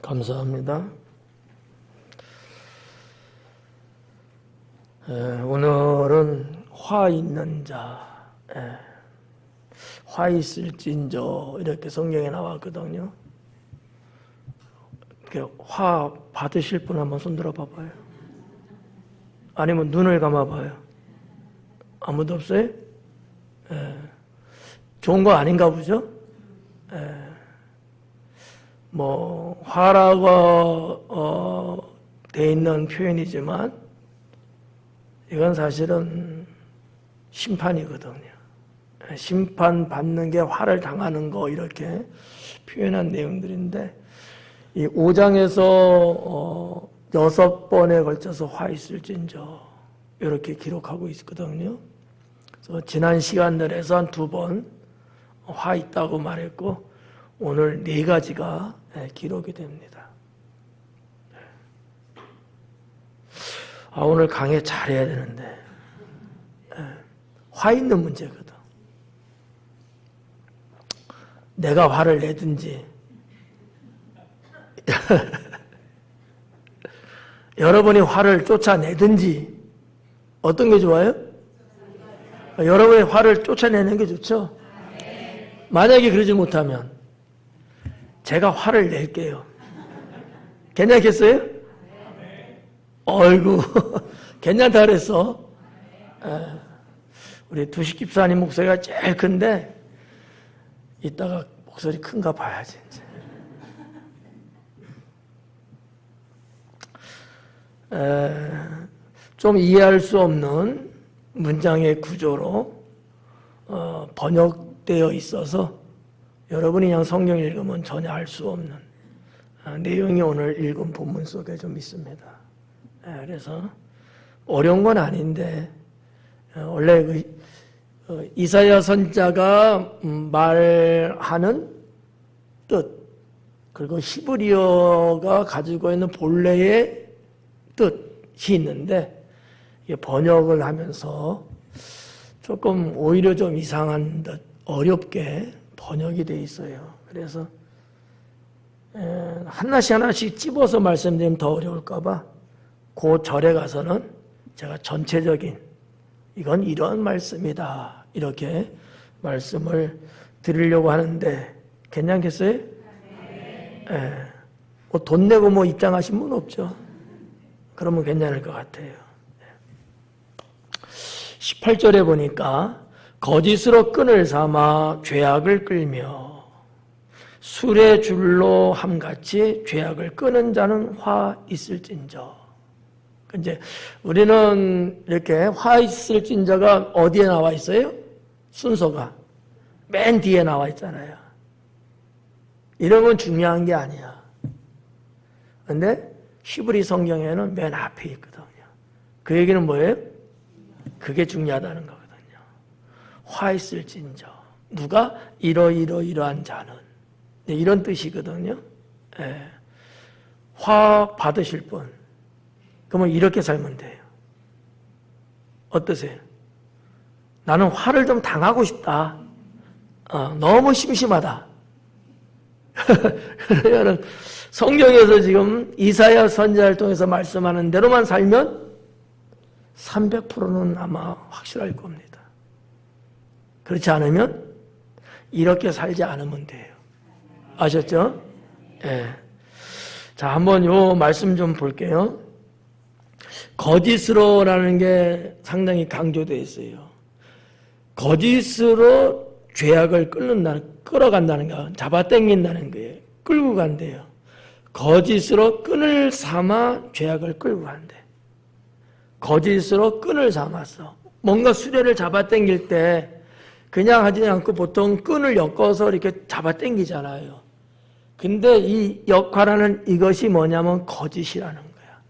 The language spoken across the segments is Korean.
감사합니다. 오늘은 화 있는 자, 화 있을진저 이렇게 성경에 나왔거든요. 화 받으실 분 한번 손들어 봐봐요. 아니면 눈을 감아봐요. 아무도 없어요? 좋은 거 아닌가 보죠? 화라고 돼 있는 표현이지만 이건 사실은 심판이거든요. 심판받는 게 화를 당하는 거 이렇게 표현한 내용들인데 이 5장에서 6번에 걸쳐서 화 있을진저 이렇게 기록하고 있거든요. 그래서 지난 시간들에서 한 2번 화 있다고 말했고 오늘 4가지가 기록이 됩니다. 오늘 강의 잘해야 되는데 화 있는 문제거든. 내가 화를 내든지 여러분이 화를 쫓아내든지 어떤 게 좋아요? 여러분의 화를 쫓아내는 게 좋죠? 만약에 그러지 못하면 제가 화를 낼게요. 괜찮겠어요? 어이구 괜찮다 그랬어. 우리 두식 집사님 목소리가 제일 큰데 이따가 목소리 큰가 봐야지 이제. 좀 이해할 수 없는 문장의 구조로 번역되어 있어서 여러분이 그냥 성경 읽으면 전혀 알 수 없는 내용이 오늘 읽은 본문 속에 좀 있습니다. 그래서 어려운 건 아닌데 원래 이사야 선지자가 말하는 뜻 그리고 히브리어가 가지고 있는 본래의 뜻이 있는데 번역을 하면서 조금 오히려 좀 이상한 듯 어렵게 번역이 돼 있어요. 그래서 하나씩 찝어서 말씀드리면 더 어려울까 봐 그 절에 가서는 제가 전체적인 이건 이런 말씀이다 이렇게 말씀을 드리려고 하는데 괜찮겠어요? 돈 내고 입장하신 분 없죠? 그러면 괜찮을 것 같아요. 18절에 보니까 거짓으로 끈을 삼아 죄악을 끌며 술의 줄로 함같이 죄악을 끄는 자는 화 있을진저. 이제 우리는 이렇게 화 있을진저가 어디에 나와 있어요? 순서가 맨 뒤에 나와 있잖아요. 이런 건 중요한 게 아니야. 근데 히브리 성경에는 맨 앞에 있거든요. 그 얘기는 뭐예요? 그게 중요하다는 거거든요. 화 있을진저. 누가 이러한 자는. 이런 뜻이거든요. 화 받으실 분. 그러면 이렇게 살면 돼요. 어떠세요? 나는 화를 좀 당하고 싶다. 너무 심심하다. 그러면 성경에서 지금 이사야 선지자를 통해서 말씀하는 대로만 살면 300%는 아마 확실할 겁니다. 그렇지 않으면 이렇게 살지 않으면 돼요. 아셨죠? 자, 한번 요 말씀 좀 볼게요. 거짓으로라는 게 상당히 강조되어 있어요. 거짓으로 죄악을 끌어간다는 거, 잡아당긴다는 거예요. 끌고 간대요. 거짓으로 끈을 삼아 죄악을 끌고 간대. 거짓으로 끈을 삼았어. 뭔가 수레를 잡아당길 때 그냥 하지 않고 보통 끈을 엮어서 이렇게 잡아당기잖아요. 근데 이 역할하는 이것이 뭐냐면 거짓이라는 거야.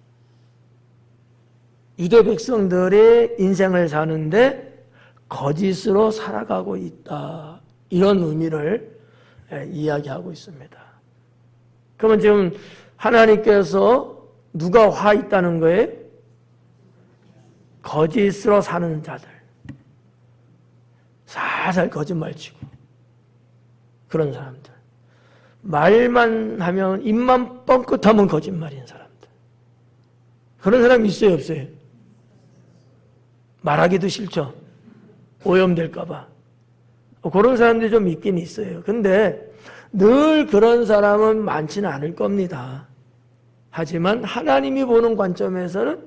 유대 백성들의 인생을 사는데 거짓으로 살아가고 있다. 이런 의미를 이야기하고 있습니다. 그러면 지금 하나님께서 누가 화 있다는 거예요? 거짓으로 사는 자들. 살살 거짓말치고 그런 사람들. 말만 하면 입만 뻥끗하면 거짓말인 사람들. 그런 사람 있어요, 없어요? 말하기도 싫죠. 오염될까 봐. 그런 사람들이 좀 있긴 있어요. 근데 늘 그런 사람은 많지는 않을 겁니다. 하지만 하나님이 보는 관점에서는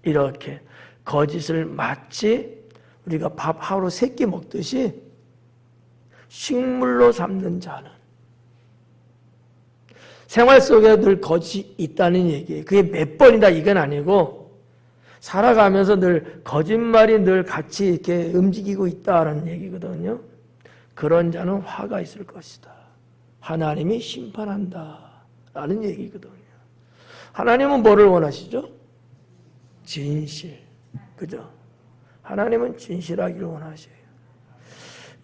이렇게 거짓을 마치 우리가 밥 하루 3끼 먹듯이 식물로 삼는 자는, 생활 속에 늘 거짓이 있다는 얘기예요. 그게 몇 번이다 이건 아니고 살아가면서 늘 거짓말이 늘 같이 이렇게 움직이고 있다는 얘기거든요. 그런 자는 화가 있을 것이다. 하나님이 심판한다 라는 얘기거든요. 하나님은 뭐를 원하시죠? 진실. 그죠? 하나님은 진실하기를 원하셔요.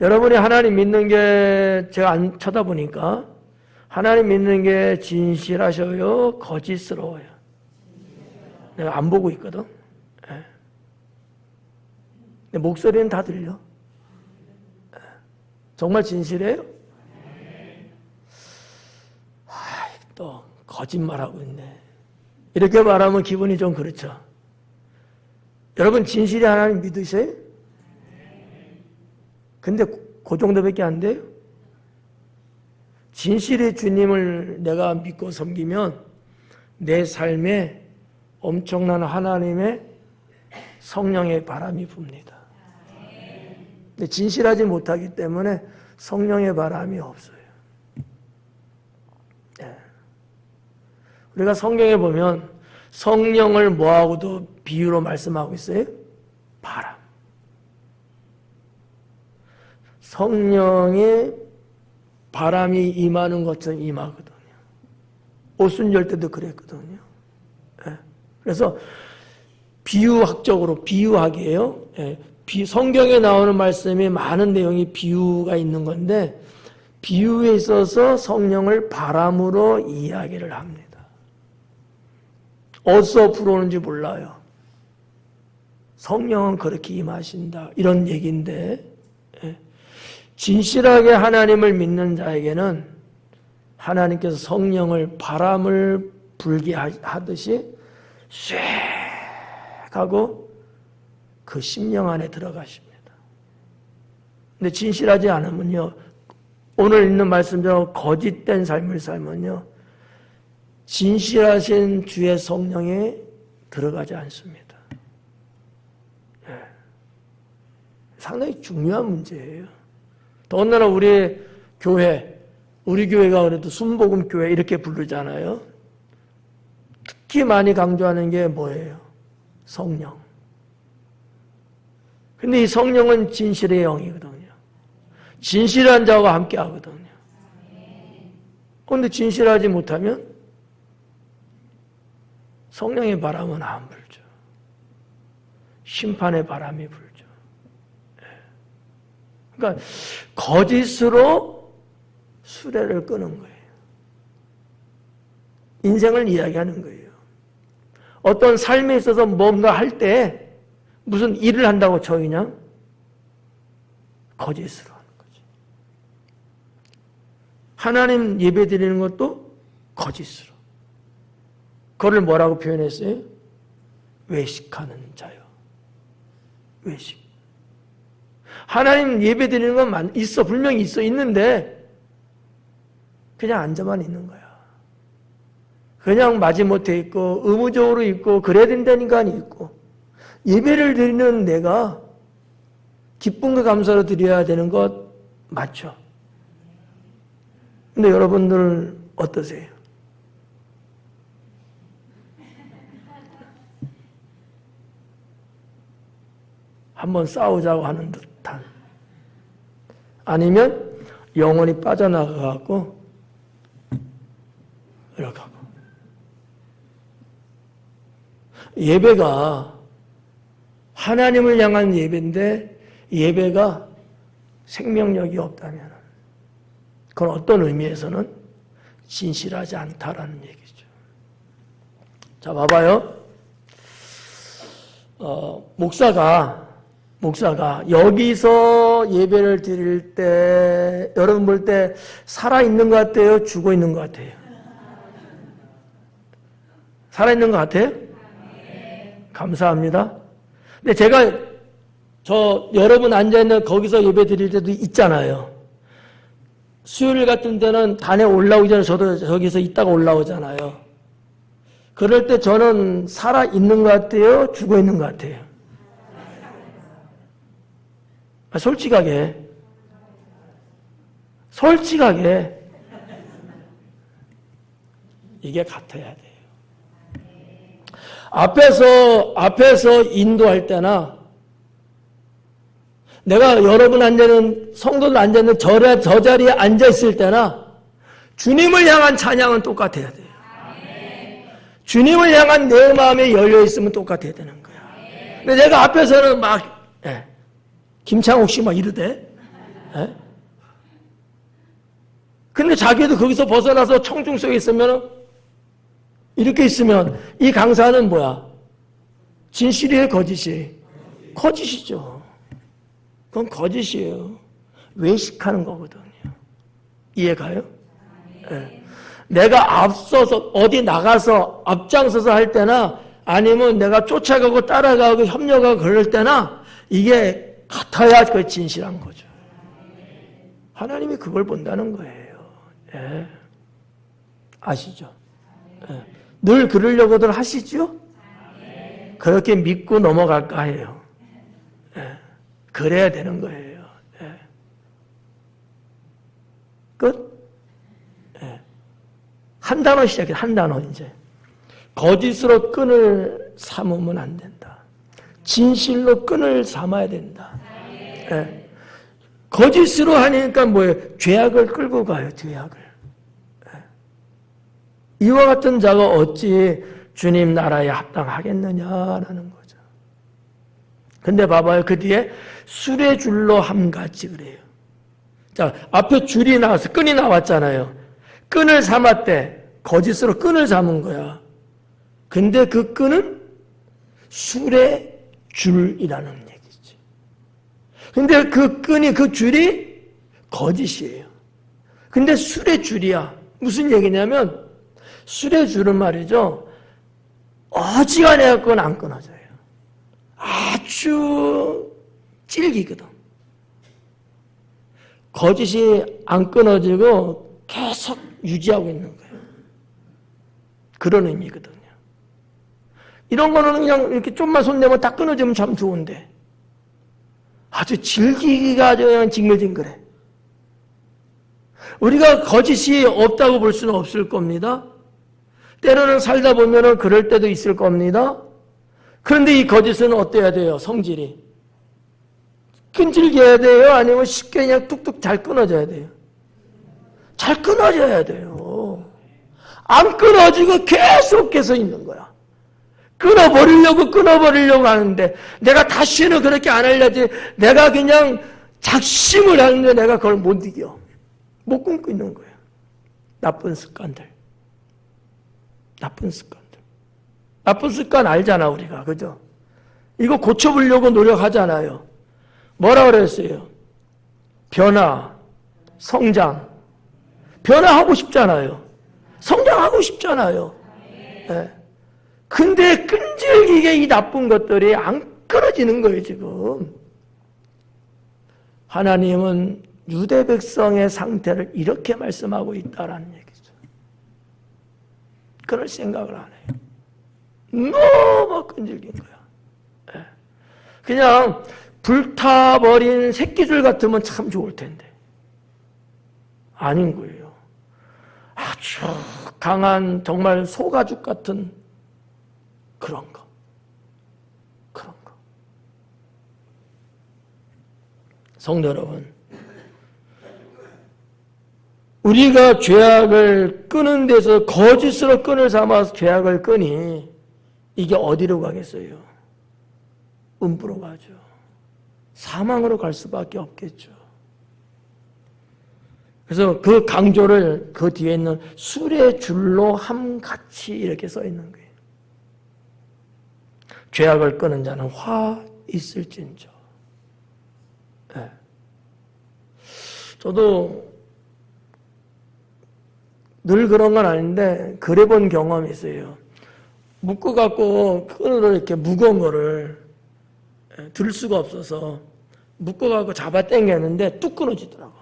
여러분이 하나님 믿는 게, 제가 안 쳐다보니까 하나님 믿는 게 진실하셔요? 거짓스러워요? 내가 안 보고 있거든. 네. 내 목소리는 다 들려. 네. 정말 진실해요? 또 거짓말하고 있네. 이렇게 말하면 기분이 좀 그렇죠. 여러분 진실이 하나님 믿으세요? 근데 그 정도밖에 안 돼요? 진실의 주님을 내가 믿고 섬기면 내 삶에 엄청난 하나님의 성령의 바람이 붑니다. 근데 진실하지 못하기 때문에 성령의 바람이 없어요. 네. 우리가 성경에 보면 성령을 뭐하고도 비유로 말씀하고 있어요? 바람. 성령의 바람이 임하는 것처럼 임하거든요. 오순절 때도 그랬거든요. 네. 그래서 비유학적으로, 비유학이에요. 네. 성경에 나오는 말씀이 많은 내용이 비유가 있는 건데 비유에 있어서 성령을 바람으로 이야기를 합니다. 어디서 불어오는지 몰라요. 성령은 그렇게 임하신다 이런 얘기인데, 진실하게 하나님을 믿는 자에게는 하나님께서 성령을 바람을 불게 하듯이 쐐 하고 그 심령 안에 들어가십니다. 근데 진실하지 않으면요, 오늘 있는 말씀대로 거짓된 삶을 살면요, 진실하신 주의 성령에 들어가지 않습니다. 네. 상당히 중요한 문제예요. 더군다나 우리 교회가 그래도 순복음교회 이렇게 부르잖아요. 특히 많이 강조하는 게 뭐예요? 성령. 근데 이 성령은 진실의 영이거든요. 진실한 자와 함께 하거든요. 그런데 진실하지 못하면 성령의 바람은 안 불죠. 심판의 바람이 불죠. 그러니까 거짓으로 수레를 끄는 거예요. 인생을 이야기하는 거예요. 어떤 삶에 있어서 뭔가 할 때 무슨 일을 한다고 쳐 그냥 거짓으로 하는 거지. 하나님 예배 드리는 것도 거짓으로. 그걸 뭐라고 표현했어요? 외식하는 자요. 외식. 하나님 예배 드리는 건 있어, 분명히 있는데 그냥 앉아만 있는 거야. 그냥 마지못해 있고 의무적으로 있고 그래야 된다니까 있고, 예배를 드리는 내가 기쁨과 감사로 드려야 되는 것 맞죠? 근데 여러분들 어떠세요? 한번 싸우자고 하는 듯한, 아니면 영혼이 빠져나가고 이렇게 하고. 예배가 하나님을 향한 예배인데 예배가 생명력이 없다면 그건 어떤 의미에서는 진실하지 않다라는 얘기죠. 자, 봐봐요. 목사가 여기서 앞에서 예배를 드릴 때 여러분 볼 때 살아있는 것 같아요? 죽어 있는 것 같아요? 살아있는 것 같아요? 감사합니다. 근데 제가 여러분 앉아있는 거기서 예배 드릴 때도 있잖아요. 수요일 같은 때는 단에 올라오기 전에 저도 저기서 있다가 올라오잖아요. 그럴 때 저는 살아있는 것 같아요? 죽어 있는 것 같아요? 솔직하게 이게 같아야 돼요. 앞에서 인도할 때나 내가 여러분 앉아있는 성도들 앉아있는 저 자리에 앉아있을 때나 주님을 향한 찬양은 똑같아야 돼요. 주님을 향한 내 마음에 열려있으면 똑같아야 되는 거야. 근데 내가 앞에서는 막 김창옥 씨 막 이러대. 근데 자기도 거기서 벗어나서 청중 속에 있으면 이렇게 있으면 이 강사는 뭐야? 진실이에요, 거짓이에요? 거짓이죠. 그건 거짓이에요. 외식하는 거거든요. 이해가요? 네. 내가 앞서서 어디 나가서 앞장서서 할 때나 아니면 내가 쫓아가고 따라가고 협력하고 그럴 때나 이게 같아야 그 진실한 거죠. 하나님이 그걸 본다는 거예요. 네. 아시죠? 네. 늘 그러려고들 하시죠? 그렇게 믿고 넘어갈까 해요. 네. 그래야 되는 거예요. 네. 끝? 네. 한 단어 시작해. 한 단어 이제. 거짓으로 끈을 삼으면 안 된다. 진실로 끈을 삼아야 된다. 네. 거짓으로 하니까 뭐예요? 죄악을 끌고 가요. 죄악을. 네. 이와 같은 자가 어찌 주님 나라에 합당하겠느냐라는 거죠. 근데 봐봐요. 그 뒤에 술의 줄로 함같이 그래요. 자, 앞에 줄이 나와서 끈이 나왔잖아요. 끈을 삼았대. 거짓으로 끈을 삼은 거야. 근데 그 끈은 술의 줄이라는 얘기지. 근데 그 끈이, 그 줄이 거짓이에요. 근데 술의 줄이야. 무슨 얘기냐면 술의 줄은 말이죠. 어지간해 갖고는 안 끊어져요. 아주 질기거든. 거짓이 안 끊어지고 계속 유지하고 있는 거예요. 그런 의미거든요. 이런 거는 그냥 이렇게 좀만 손대면 딱 끊어지면 참 좋은데 아주 질기기가 아주 그냥 징글징글해. 우리가 거짓이 없다고 볼 수는 없을 겁니다. 때로는 살다 보면은 그럴 때도 있을 겁니다. 그런데 이 거짓은 어때야 돼요? 성질이. 끈질겨야 돼요? 아니면 쉽게 그냥 뚝뚝 잘 끊어져야 돼요? 잘 끊어져야 돼요. 안 끊어지고 계속해서 있는 거야. 끊어버리려고 하는데 내가 다시는 그렇게 안 하려지. 내가 그냥 작심을 하는데 내가 그걸 못 이겨. 못 끊고 있는 거야. 나쁜 습관들. 나쁜 습관 알잖아 우리가. 그죠? 이거 고쳐보려고 노력하잖아요. 뭐라 그랬어요? 변화, 성장. 변화하고 싶잖아요. 성장하고 싶잖아요. 네. 근데 끈질기게 이 나쁜 것들이 안 끊어지는 거예요 지금. 하나님은 유대 백성의 상태를 이렇게 말씀하고 있다라는 얘기죠. 그럴 생각을 안 해요. 너무 끈질긴 거야. 네. 그냥 불타버린 새끼줄 같으면 참 좋을 텐데 아닌 거예요. 아주 강한 정말 소가죽 같은 그런 거. 성도 여러분, 우리가 죄악을 끄는 데서 거짓으로 끈을 삼아서 죄악을 끄니 이게 어디로 가겠어요? 음부로 가죠. 사망으로 갈 수밖에 없겠죠. 그래서 그 강조를 그 뒤에 있는 술의 줄로 함같이 이렇게 써 있는 거예요. 죄악을 끄는 자는 화 있을진저. 네. 저도 늘 그런 건 아닌데 그래 본 경험이 있어요. 묶어갖고 끈으로 이렇게 무거운 거를 들 수가 없어서 묶어갖고 잡아 당겼는데 뚝 끊어지더라고.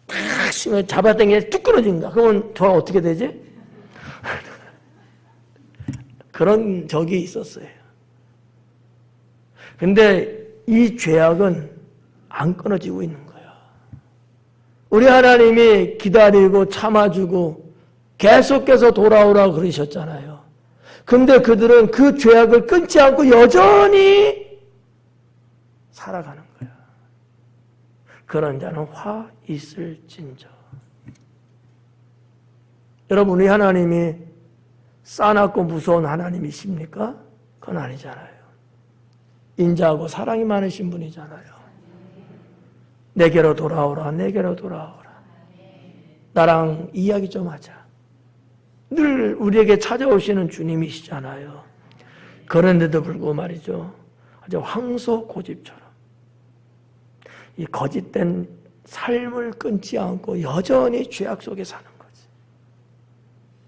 탁 치면 잡아 당기는데 뚝 끊어진다. 그러면 저 어떻게 되지? 그런 적이 있었어요. 근데 이 죄악은 안 끊어지고 있는 거야. 우리 하나님이 기다리고 참아주고 계속해서 돌아오라고 그러셨잖아요. 근데 그들은 그 죄악을 끊지 않고 여전히 살아가는 거야. 그런 자는 화 있을진저. 여러분, 우리 하나님이 싸납고 무서운 하나님이십니까? 그건 아니잖아요. 인자하고 사랑이 많으신 분이잖아요. 내게로 돌아오라, 내게로 돌아오라. 나랑 이야기 좀 하자. 늘 우리에게 찾아오시는 주님이시잖아요. 그런데도 불구하고 말이죠. 아주 황소 고집처럼 이 거짓된 삶을 끊지 않고 여전히 죄악 속에 사는 거지.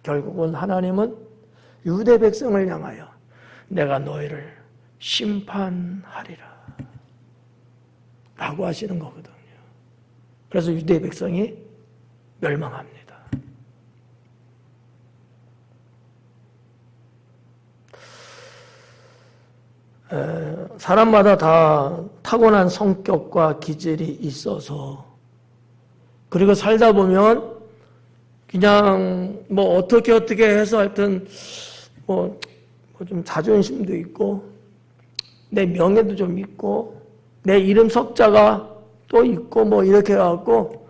결국은 하나님은 유대 백성을 향하여 내가 너희를 심판하리라 라고 하시는 거거든요. 그래서 유대 백성이 멸망합니다. 사람마다 다 타고난 성격과 기질이 있어서, 그리고 살다 보면 그냥 뭐 어떻게 해서 하여튼 뭐 좀 자존심도 있고 내 명예도 좀 있고 내 이름 석자가 또 있고 뭐 이렇게 해갖고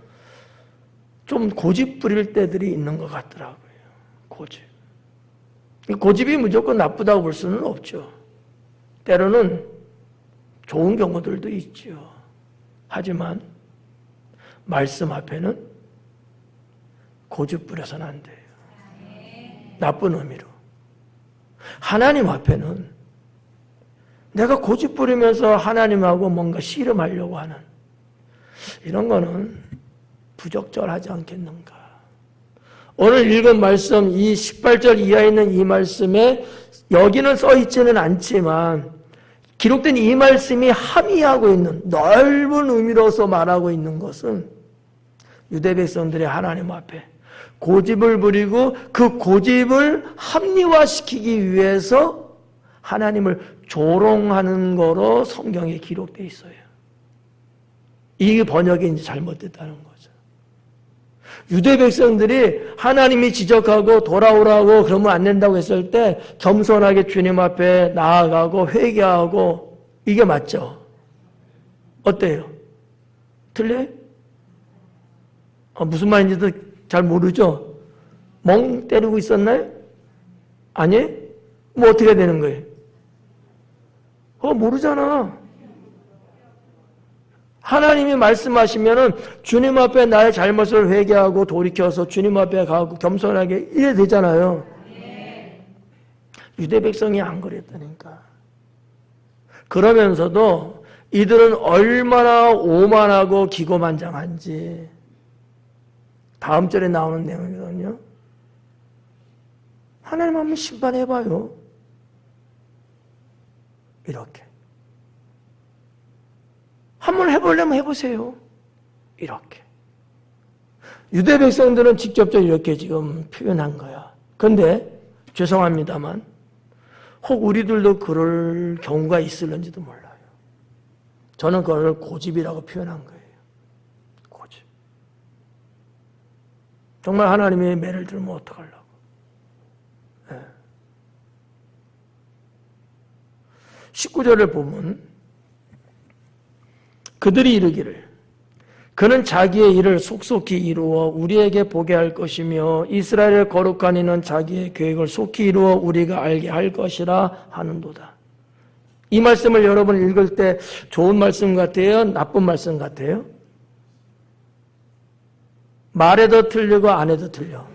좀 고집 부릴 때들이 있는 것 같더라고요. 고집. 고집이 무조건 나쁘다고 볼 수는 없죠. 때로는 좋은 경우들도 있죠. 하지만 말씀 앞에는 고집 부려서는 안 돼요. 나쁜 의미로. 하나님 앞에는 내가 고집 부리면서 하나님하고 뭔가 씨름하려고 하는 이런 거는 부적절하지 않겠는가. 오늘 읽은 말씀, 이 18절 이하에 있는 이 말씀에 여기는 써있지는 않지만 기록된 이 말씀이 함의하고 있는 넓은 의미로서 말하고 있는 것은 유대 백성들이 하나님 앞에 고집을 부리고 그 고집을 합리화시키기 위해서 하나님을 조롱하는 거로 성경에 기록되어 있어요. 이 번역이 이제 잘못됐다는 거죠. 유대 백성들이 하나님이 지적하고 돌아오라고 그러면 안 된다고 했을 때 겸손하게 주님 앞에 나아가고 회개하고 이게 맞죠? 어때요? 틀려요? 무슨 말인지도 잘 모르죠? 멍 때리고 있었나요? 아니? 뭐 어떻게 되는 거예요? 그거 모르잖아. 하나님이 말씀하시면은 주님 앞에 나의 잘못을 회개하고 돌이켜서 주님 앞에 가고 겸손하게 이래 되잖아요. 유대 백성이 안 그랬다니까. 그러면서도 이들은 얼마나 오만하고 기고만장한지 다음 절에 나오는 내용이거든요. 하나님 한번 심판해봐요. 이렇게. 한번 해보려면 해보세요. 이렇게. 유대 백성들은 직접적으로 이렇게 지금 표현한 거야. 그런데 죄송합니다만 혹 우리들도 그럴 경우가 있을는지도 몰라요. 저는 그걸 고집이라고 표현한 거예요. 고집. 정말 하나님의 매를 들면 어떡하려고. 네. 19절을 보면 그들이 이르기를 그는 자기의 일을 속속히 이루어 우리에게 보게 할 것이며 이스라엘의 거룩한 이는 자기의 계획을 속히 이루어 우리가 알게 할 것이라 하는도다. 이 말씀을 여러분 읽을 때 좋은 말씀 같아요? 나쁜 말씀 같아요? 말에도 틀리고 안 해도 틀려.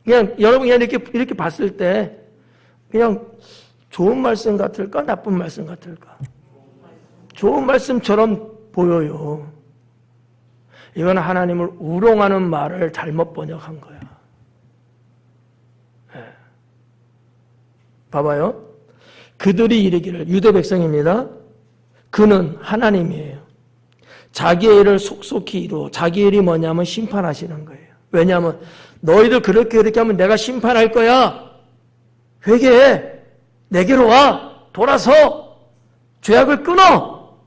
그냥 여러분 그냥 이렇게 봤을 때 그냥 좋은 말씀 같을까? 나쁜 말씀 같을까? 좋은 말씀처럼 보여요. 이건 하나님을 우롱하는 말을 잘못 번역한 거야. 네. 봐봐요. 그들이 이르기를, 유대 백성입니다. 그는 하나님이에요. 자기의 일을 속속히 이루어, 자기의 일이 뭐냐면 심판하시는 거예요. 왜냐하면 너희들 그렇게 하면 내가 심판할 거야. 회개해. 내게로 와. 돌아서 죄악을 끊어.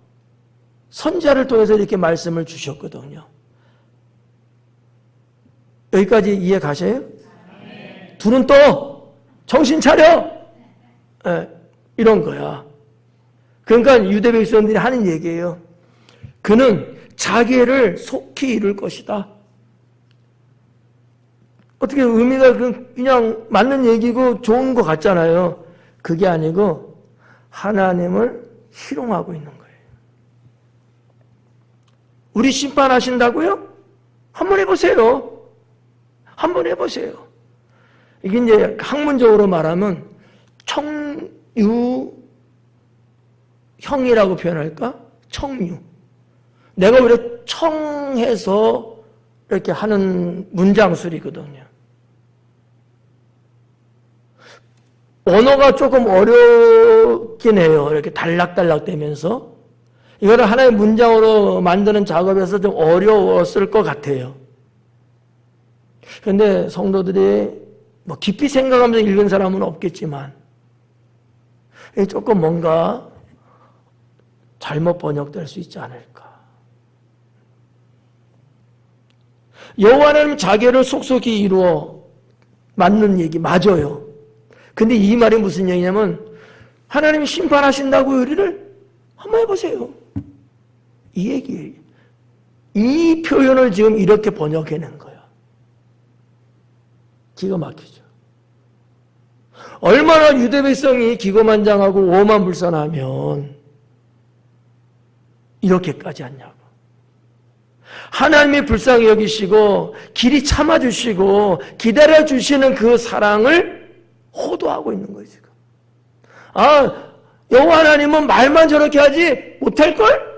선지자를 통해서 이렇게 말씀을 주셨거든요. 여기까지 이해 가셔요? 둘은 또 정신 차려. 네, 이런 거야. 그러니까 유대 백성들이 하는 얘기예요. 그는 자기를 속히 이룰 것이다. 어떻게 의미가 그냥 맞는 얘기고 좋은 것 같잖아요. 그게 아니고 하나님을 희롱하고 있는 거예요. 우리 심판하신다고요? 한번 해보세요. 한번 해보세요. 이게 이제 학문적으로 말하면 청유형이라고 표현할까? 청유. 내가 원래 청해서 이렇게 하는 문장술이거든요. 언어가 조금 어렵긴 해요. 이렇게 달락달락 되면서. 이거를 하나의 문장으로 만드는 작업에서 좀 어려웠을 것 같아요. 그런데 성도들이 뭐 깊이 생각하면서 읽은 사람은 없겠지만 조금 뭔가 잘못 번역될 수 있지 않을까. 여호와는 자기를 속속히 이루어, 맞는 얘기 맞아요. 근데 이 말이 무슨 얘기냐면 하나님이 심판하신다고 우리를 한번 해보세요. 이 얘기예요. 이 표현을 지금 이렇게 번역해낸 거예요. 기가 막히죠. 얼마나 유대 백성이 기고만장하고 오만불선하면 이렇게까지 하냐고. 하나님이 불쌍히 여기시고 길이 참아주시고 기다려주시는 그 사랑을 호도하고 있는 거예요 지금. 아, 여호와 하나님은 말만 저렇게 하지 못할걸?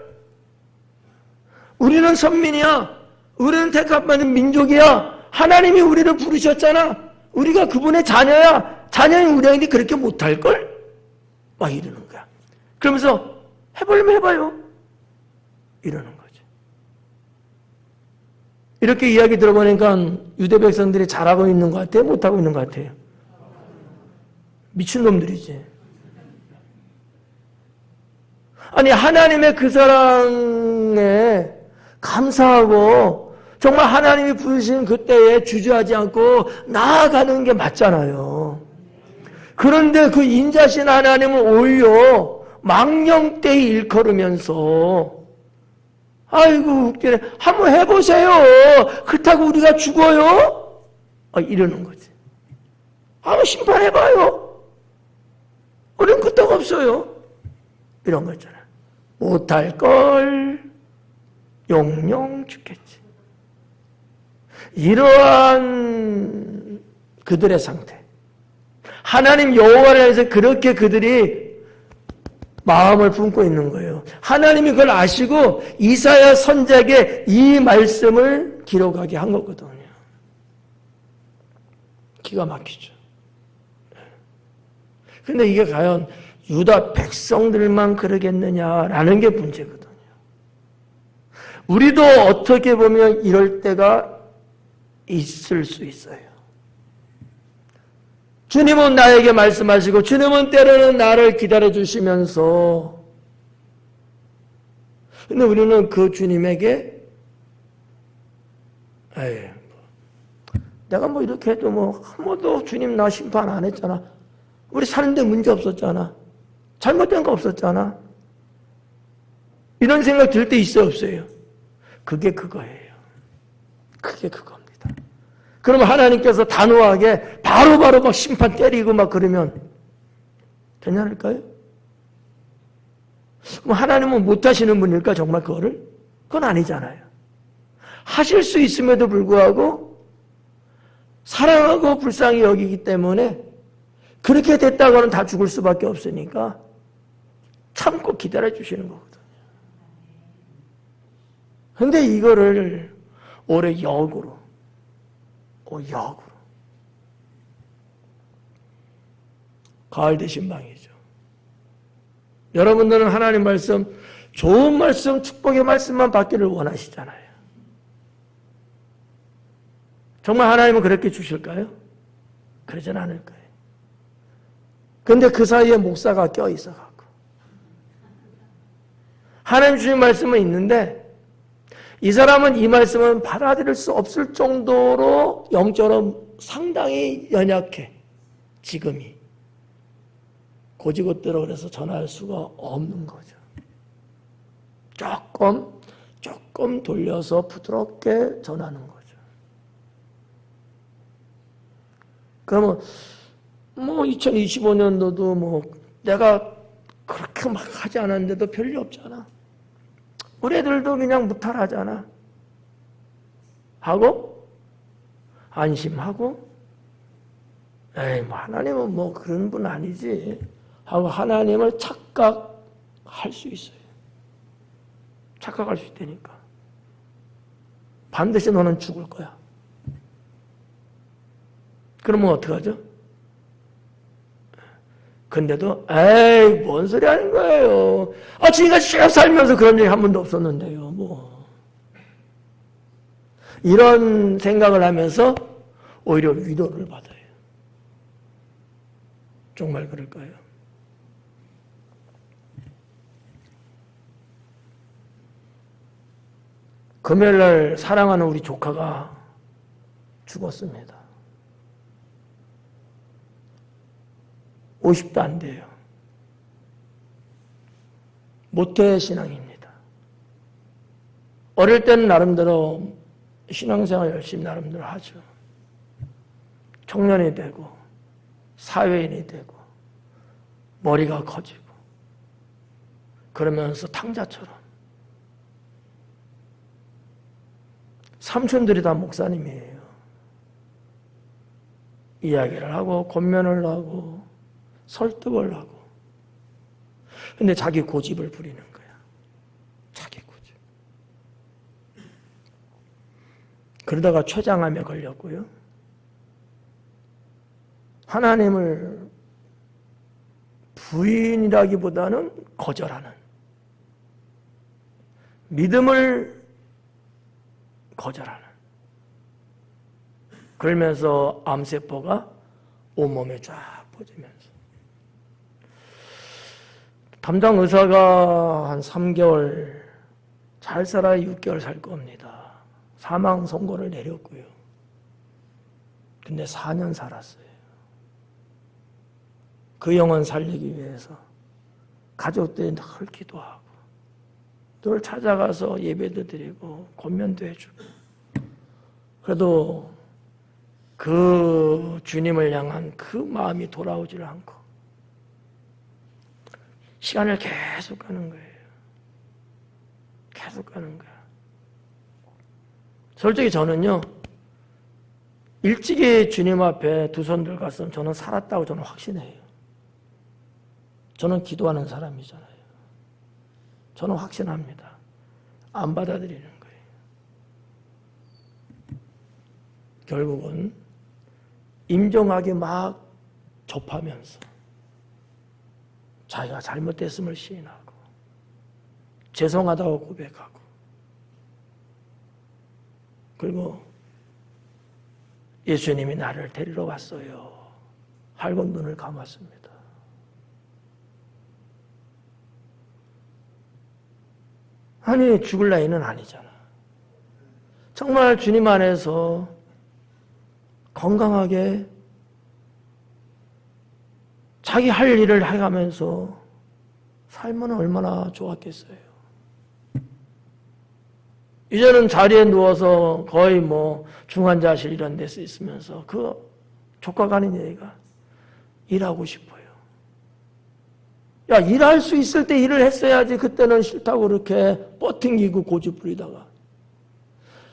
우리는 선민이야. 우리는 택함받은 민족이야. 하나님이 우리를 부르셨잖아. 우리가 그분의 자녀야. 자녀인 우리한테 그렇게 못할걸? 막 이러는 거야. 그러면서 해보려면 해봐요. 이러는 거죠. 이렇게 이야기 들어보니까 유대 백성들이 잘하고 있는 것 같아요? 못하고 있는 것 같아요? 미친놈들이지. 아니 하나님의 그 사랑에 감사하고 정말 하나님이 부르신 그때에 주저하지 않고 나아가는 게 맞잖아요. 그런데 그 인자신 하나님은 오히려 망령되이 일컬으면서 아이고 웃기네. 한번 해보세요. 그렇다고 우리가 죽어요? 이러는 거지. 한번 심판해봐요. 우리는 끄떡 없어요. 이런 거 있잖아요. 못할걸 영영 죽겠지. 이러한 그들의 상태. 하나님 여호와를 해서 그렇게 그들이 마음을 품고 있는 거예요. 하나님이 그걸 아시고 이사야 선지자에게 이 말씀을 기록하게 한 거거든요. 기가 막히죠. 근데 이게 과연 유다 백성들만 그러겠느냐라는 게 문제거든요. 우리도 어떻게 보면 이럴 때가 있을 수 있어요. 주님은 나에게 말씀하시고 주님은 때로는 나를 기다려주시면서 근데 우리는 그 주님에게 내가 뭐 이렇게 해도 뭐 한 번도 주님 나 심판 안 했잖아. 우리 사는데 문제 없었잖아. 잘못된 거 없었잖아. 이런 생각 들 때 있어요 없어요? 그게 그거예요. 그게 그겁니다. 그러면 하나님께서 단호하게 바로바로 막 심판 때리고 막 그러면 괜찮을까요? 그럼 하나님은 못하시는 분일까 정말 그거를? 그건 아니잖아요. 하실 수 있음에도 불구하고 사랑하고 불쌍히 여기기 때문에 그렇게 됐다고는 다 죽을 수밖에 없으니까 참고 기다려 주시는 거거든요. 근데 이거를 올해 역으로. 가을 대신방이죠. 여러분들은 하나님 말씀, 좋은 말씀, 축복의 말씀만 받기를 원하시잖아요. 정말 하나님은 그렇게 주실까요? 그러진 않을 거예요. 근데 그 사이에 목사가 껴있어갖고 하나님 주신 말씀은 있는데 이 사람은 이 말씀은 받아들일 수 없을 정도로 영적으로 상당히 연약해. 지금이. 고지곳대로 그래서 전할 수가 없는 거죠. 조금 돌려서 부드럽게 전하는 거죠. 그러면 2025년도도 내가 그렇게 막 하지 않았는데도 별일 없잖아. 우리 애들도 그냥 무탈하잖아. 하고 안심하고 하나님은 그런 분 아니지 하고 하나님을 착각할 수 있어요. 착각할 수 있다니까. 반드시 너는 죽을 거야. 그러면 어떡하죠? 근데도 뭔 소리 하는 거예요. 지금까지 쭉 살면서 그런 얘기 한 번도 없었는데요. 이런 생각을 하면서 오히려 위로를 받아요. 정말 그럴까요? 금요일날 사랑하는 우리 조카가 죽었습니다. 50도 안 돼요. 모태신앙입니다. 어릴 때는 나름대로 신앙생활 열심히 나름대로 하죠. 청년이 되고 사회인이 되고 머리가 커지고 그러면서 탕자처럼 삼촌들이 다 목사님이에요. 이야기를 하고 권면을 하고 설득을 하고 근데 자기 고집을 부리는 거야. 자기 고집. 그러다가 췌장암에 걸렸고요. 하나님을 부인이라기보다는 거절하는 믿음을 거절하는 그러면서 암세포가 온몸에 쫙 퍼지면서 담당 의사가 한 3개월 잘 살아야 6개월 살 겁니다. 사망 선고를 내렸고요. 근데 4년 살았어요. 그 영혼 살리기 위해서 가족들이 늘 기도하고 늘 찾아가서 예배도 드리고 권면도 해주고 그래도 그 주님을 향한 그 마음이 돌아오질 않고 시간을 계속 가는 거예요. 계속 가는 거야. 솔직히 저는요 일찍이 주님 앞에 두 손 들었으면 저는 살았다고 저는 확신해요. 저는 기도하는 사람이잖아요. 저는 확신합니다. 안 받아들이는 거예요. 결국은 임종하게 막 접하면서 자기가 잘못됐음을 시인하고 죄송하다고 고백하고 그리고 예수님이 나를 데리러 왔어요. 하고 눈을 감았습니다. 아니 죽을 나이는 아니잖아. 정말 주님 안에서 건강하게 자기 할 일을 해가면서 살면 얼마나 좋았겠어요. 이제는 자리에 누워서 거의 중환자실 이런 데서 있으면서 그 조카가 하는 얘기가 일하고 싶어요. 야, 일할 수 있을 때 일을 했어야지. 그때는 싫다고 그렇게 뻗팅기고 고집 부리다가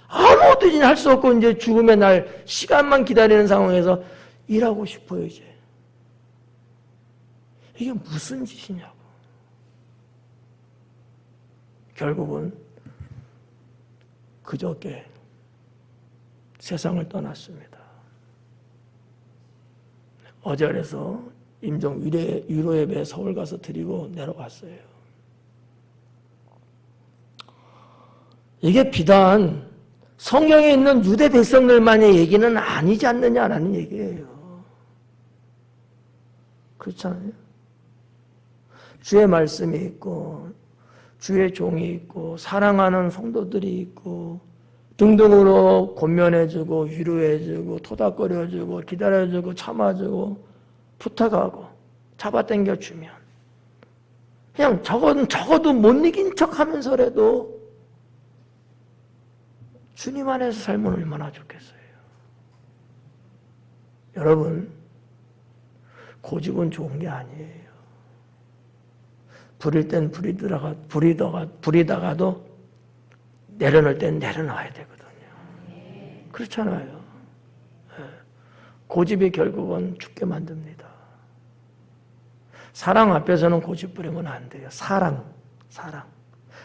아무것도 할 수 없고 이제 죽음의 날 시간만 기다리는 상황에서 일하고 싶어요. 이제 이게 무슨 짓이냐고. 결국은 그저께 세상을 떠났습니다. 어제 그래서 임종 위로 예배 서울 가서 드리고 내려왔어요. 이게 비단 성경에 있는 유대 백성들만의 얘기는 아니지 않느냐라는 얘기예요. 그렇잖아요. 주의 말씀이 있고 주의 종이 있고 사랑하는 성도들이 있고 등등으로 권면해주고 위로해주고 토닥거려주고 기다려주고 참아주고 부탁하고 잡아당겨주면 그냥 적어도 못 이긴 척하면서라도 주님 안에서 살면 얼마나 좋겠어요. 여러분, 고집은 좋은 게 아니에요. 부릴 땐 부리다가도 내려놓을 땐 내려놔야 되거든요. 그렇잖아요. 고집이 결국은 죽게 만듭니다. 사랑 앞에서는 고집 부리면 안 돼요. 사랑.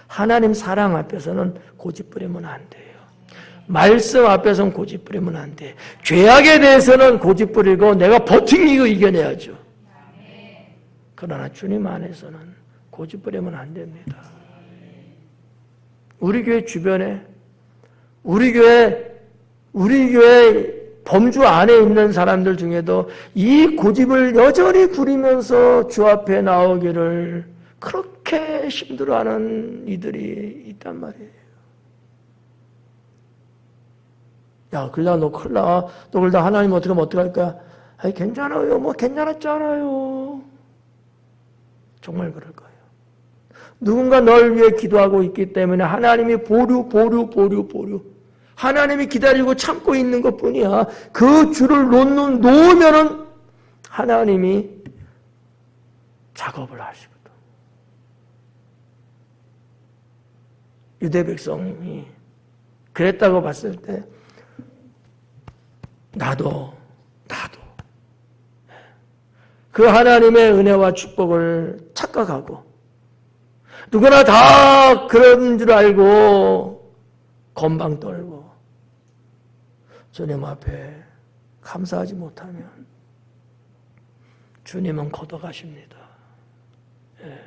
하나님 사랑 앞에서는 고집 부리면 안 돼요. 말씀 앞에서는 고집 부리면 안 돼. 죄악에 대해서는 고집 부리고 내가 버티고 이겨내야죠. 그러나 주님 안에서는 고집 부리면 안 됩니다. 우리 교회 주변에 우리 교회 범주 안에 있는 사람들 중에도 이 고집을 여전히 부리면서 주 앞에 나오기를 그렇게 힘들어하는 이들이 있단 말이에요. 야, 그러다 너 큰일 나. 너 그러다 하나님 어떻게 하면 어떡할 거야? 아니, 괜찮아요. 뭐 괜찮았잖아요. 정말 그럴 거예요. 누군가 널 위해 기도하고 있기 때문에 하나님이 보류. 하나님이 기다리고 참고 있는 것뿐이야. 그 줄을 놓으면은 하나님이 작업을 하시거든. 유대 백성이 그랬다고 봤을 때 나도 그 하나님의 은혜와 축복을 착각하고 누구나 다 그런 줄 알고 건방 떨고 주님 앞에 감사하지 못하면 주님은 걷어가십니다. 예.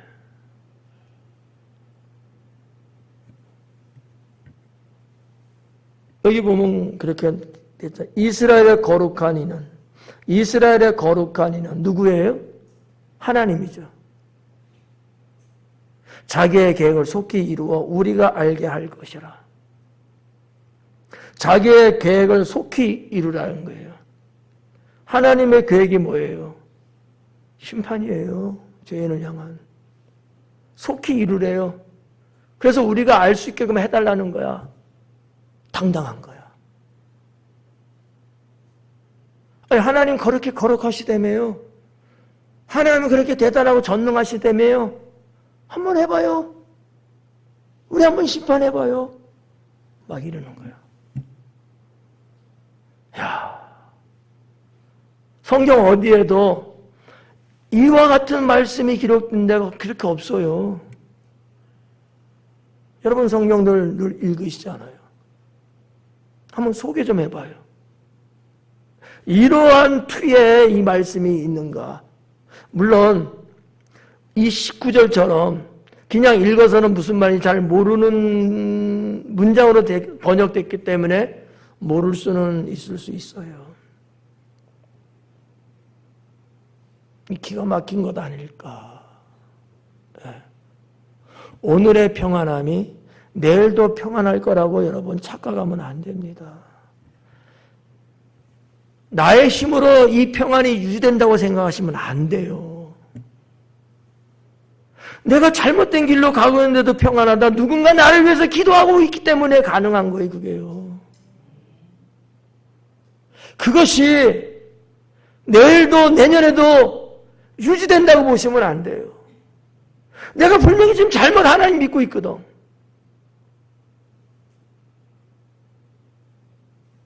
여기 보면 그렇게 됐죠. 이스라엘의 거룩한 이는 누구예요? 하나님이죠. 자기의 계획을 속히 이루어 우리가 알게 할 것이라. 자기의 계획을 속히 이루라는 거예요. 하나님의 계획이 뭐예요? 심판이에요. 죄인을 향한. 속히 이루래요. 그래서 우리가 알 수 있게끔 해달라는 거야. 당당한 거야. 아니, 하나님 그렇게 거룩하시다며요. 하나님은 그렇게 대단하고 전능하시다며요. 한번 해봐요. 우리 한번 심판해봐요. 막 이러는 거야. 야, 성경 어디에도 이와 같은 말씀이 기록된 데가 그렇게 없어요. 여러분 성경들 늘 읽으시잖아요. 한번 소개 좀 해봐요. 이러한 투에 이 말씀이 있는가? 물론 이 19절처럼 그냥 읽어서는 무슨 말인지 잘 모르는 문장으로 번역됐기 때문에 모를 수는 있을 수 있어요. 기가 막힌 것 아닐까? 네. 오늘의 평안함이 내일도 평안할 거라고 여러분 착각하면 안 됩니다. 나의 힘으로 이 평안이 유지된다고 생각하시면 안 돼요. 내가 잘못된 길로 가고 있는데도 평안하다. 누군가 나를 위해서 기도하고 있기 때문에 가능한 거예요, 그게요. 그것이 내일도 내년에도 유지된다고 보시면 안 돼요. 내가 분명히 지금 잘못 하나님 믿고 있거든.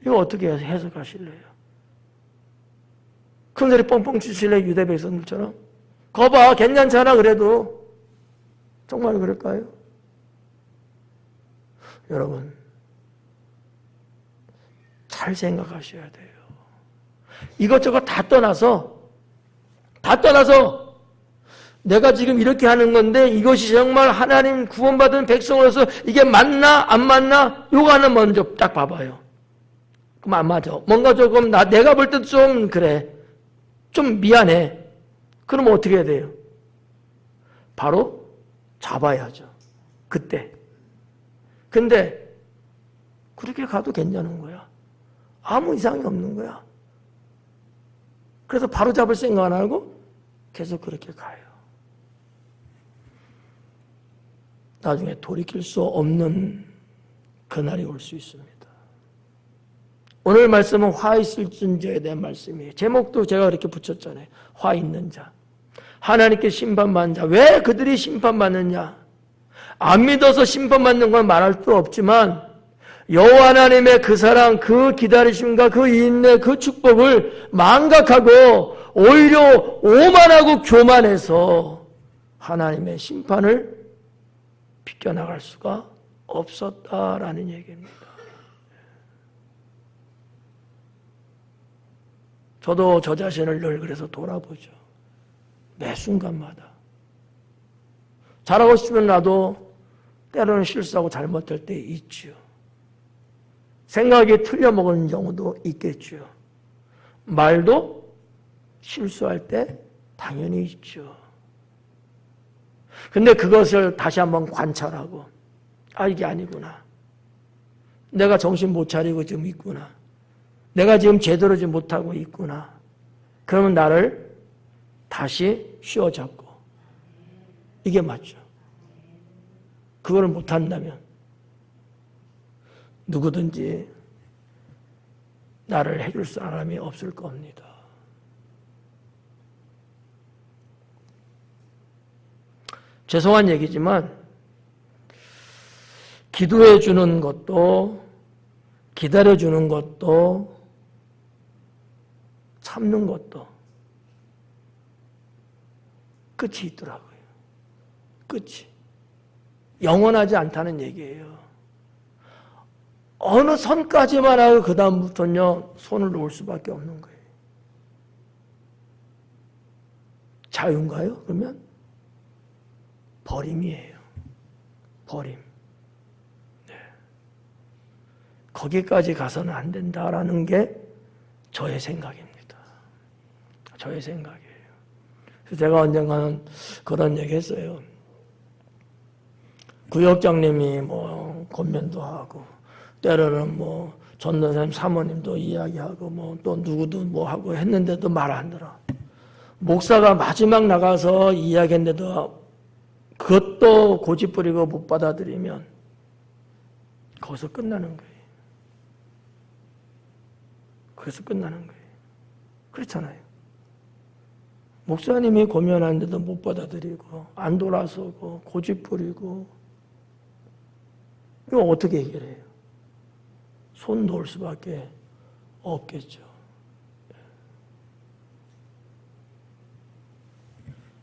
이거 어떻게 해석하실래요? 큰소리 뻥뻥 치실래요? 유대 백성들처럼? 거봐, 괜찮잖아 그래도. 정말 그럴까요? 여러분, 잘 생각하셔야 돼요. 이것저것 다 떠나서 내가 지금 이렇게 하는 건데 이것이 정말 하나님 구원받은 백성으로서 이게 맞나 안 맞나 요거 하나 먼저 딱 봐봐요. 그럼 안 맞아. 뭔가 조금 내가 볼 때도 좀 그래. 좀 미안해. 그럼 어떻게 해야 돼요? 바로 잡아야죠. 그때. 근데 그렇게 가도 괜찮은 거야. 아무 이상이 없는 거야. 그래서 바로 잡을 생각 안 하고 계속 그렇게 가요. 나중에 돌이킬 수 없는 그날이 올 수 있습니다. 오늘 말씀은 화 있을진저에 대한 말씀이에요. 제목도 제가 이렇게 붙였잖아요. 화 있는 자. 하나님께 심판받는 자. 왜 그들이 심판받느냐? 안 믿어서 심판받는 건 말할 수 없지만 여호와 하나님의 그 사랑, 그 기다리심과 그 인내, 그 축복을 망각하고 오히려 오만하고 교만해서 하나님의 심판을 비껴나갈 수가 없었다라는 얘기입니다. 저도 저 자신을 늘 그래서 돌아보죠. 매 순간마다. 잘하고 싶으면 나도 때로는 실수하고 잘못할 때 있죠. 생각이 틀려먹은 경우도 있겠죠. 말도 실수할 때 당연히 있죠. 근데 그것을 다시 한번 관찰하고 이게 아니구나. 내가 정신 못 차리고 지금 있구나. 내가 지금 제대로 지 못하고 있구나. 그러면 나를 다시 휘어잡고 이게 맞죠. 그걸 못한다면 누구든지 나를 해줄 사람이 없을 겁니다. 죄송한 얘기지만 기도해 주는 것도 기다려 주는 것도 참는 것도 끝이 있더라고요. 끝이. 영원하지 않다는 얘기예요. 어느 선까지만 하고 그 다음부터는요 손을 놓을 수밖에 없는 거예요. 자유인가요? 그러면? 버림이에요. 버림. 네. 거기까지 가서는 안 된다라는 게 저의 생각입니다. 저의 생각이에요. 그래서 제가 언젠가는 그런 얘기 했어요. 구역장님이 권면도 하고 때로는 전도사님 사모님도 이야기하고 또 누구도 하고 했는데도 말 안 들어. 목사가 마지막 나가서 이야기했는데도 그것도 고집부리고 못 받아들이면 거기서 끝나는 거예요. 거기서 끝나는 거예요. 그렇잖아요. 목사님이 고면하는데도 못 받아들이고 안 돌아서고 고집부리고 이거 어떻게 해결해요? 손 놓을 수밖에 없겠죠.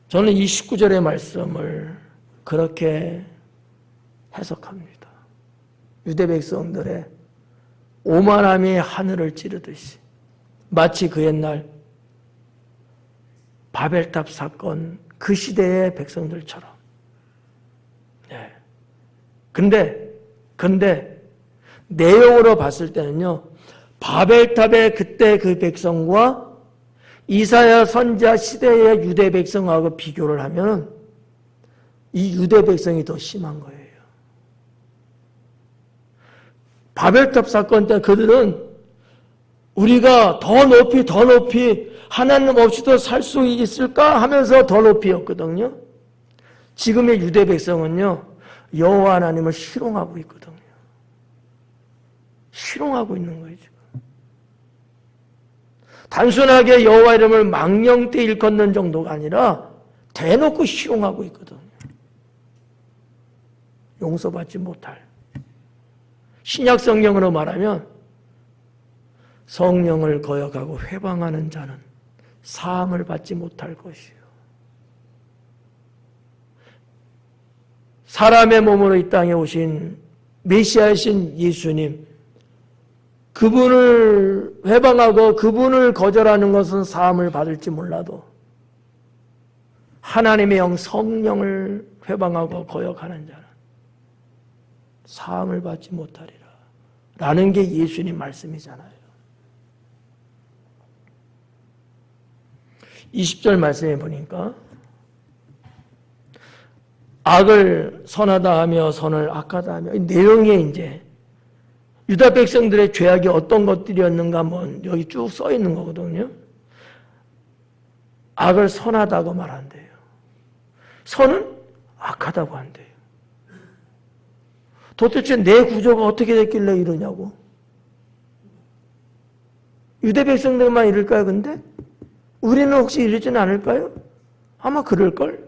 저는 이 19절의 말씀을 그렇게 해석합니다. 유대 백성들의 오만함이 하늘을 찌르듯이 마치 그 옛날 바벨탑 사건 그 시대의 백성들처럼. 네. 근데 내용으로 봤을 때는요. 바벨탑의 그때 그 백성과 이사야 선지자 시대의 유대 백성하고 비교를 하면 이 유대 백성이 더 심한 거예요. 바벨탑 사건 때 그들은 우리가 더 높이 하나님 없이도 살 수 있을까 하면서 더 높이였거든요. 지금의 유대 백성은요. 여호와 하나님을 희롱하고 있거든요. 희롱하고 있는 거예요. 지금. 단순하게 여호와 이름을 망령되 일컫는 정도가 아니라 대놓고 희롱하고 있거든요. 용서받지 못할. 신약 성경으로 말하면 성령을 거역하고 회방하는 자는 사함을 받지 못할 것이요. 사람의 몸으로 이 땅에 오신 메시아이신 예수님, 그분을 회방하고 그분을 거절하는 것은 사함을 받을지 몰라도 하나님의 영 성령을 회방하고 거역하는 자는 사함을 받지 못하리라 라는 게 예수님 말씀이잖아요. 20절 말씀에 보니까 악을 선하다 하며 선을 악하다 하며 이 내용에 이제 유다 백성들의 죄악이 어떤 것들이었는가 한번 여기 쭉 써 있는 거거든요. 악을 선하다고 말한대요. 선은 악하다고 한대요. 도대체 내 구조가 어떻게 됐길래 이러냐고. 유대 백성들만 이럴까요, 근데? 우리는 혹시 이러지는 않을까요? 아마 그럴걸?